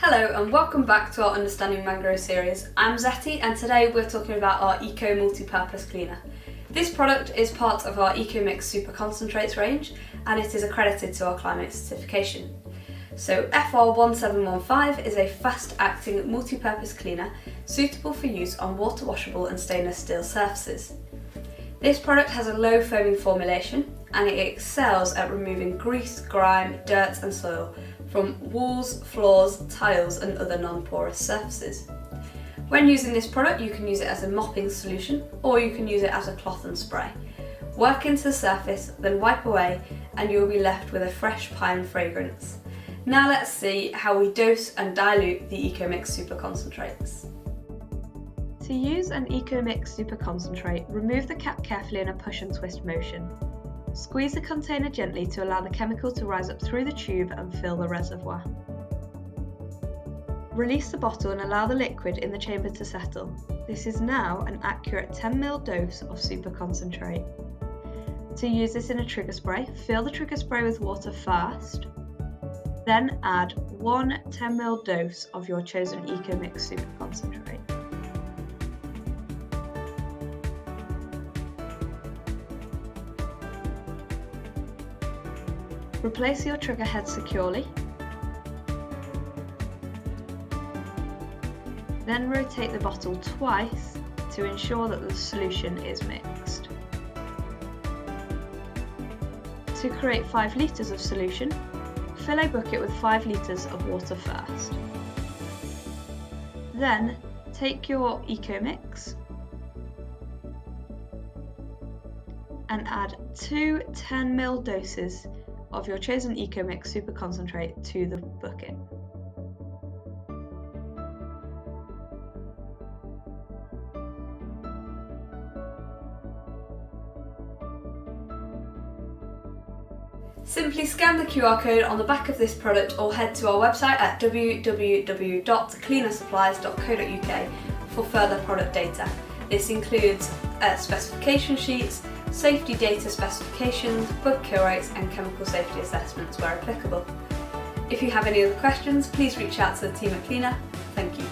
Hello and welcome back to our Understanding Mangrove series. I'm Zetty and today we're talking about our Eco Multipurpose Cleaner. This product is part of our EcoMix Super Concentrates range and it is accredited to our climate certification. So FR1715 is a fast-acting multi-purpose cleaner suitable for use on water-washable and stainless steel surfaces. This product has a low foaming formulation and it excels at removing grease, grime, dirt and soil from walls, floors, tiles and other non-porous surfaces. When using this product you can use it as a mopping solution or you can use it as a cloth and spray. Work into the surface, then wipe away and you will be left with a fresh pine fragrance. Now let's see how we dose and dilute the EcoMix Super Concentrates. To use an EcoMix Super Concentrate, remove the cap carefully in a push and twist motion. Squeeze the container gently to allow the chemical to rise up through the tube and fill the reservoir. Release the bottle and allow the liquid in the chamber to settle. This is now an accurate 10ml dose of super concentrate. To use this in a trigger spray, fill the trigger spray with water first, then add one 10ml dose of your chosen EcoMix Super Concentrate. Replace your trigger head securely. Then rotate the bottle twice to ensure that the solution is mixed. To create 5 litres of solution, fill a bucket with 5 litres of water first. Then take your EcoMix and add 2 10ml doses of your chosen EcoMix Super Concentrate to the bucket. Simply scan the QR code on the back of this product or head to our website at www.cleanasupplies.co.uk for further product data. This includes specification sheets, safety data specifications, bug kill rates and chemical safety assessments where applicable. If you have any other questions, please reach out to the team at Clena. Thank you.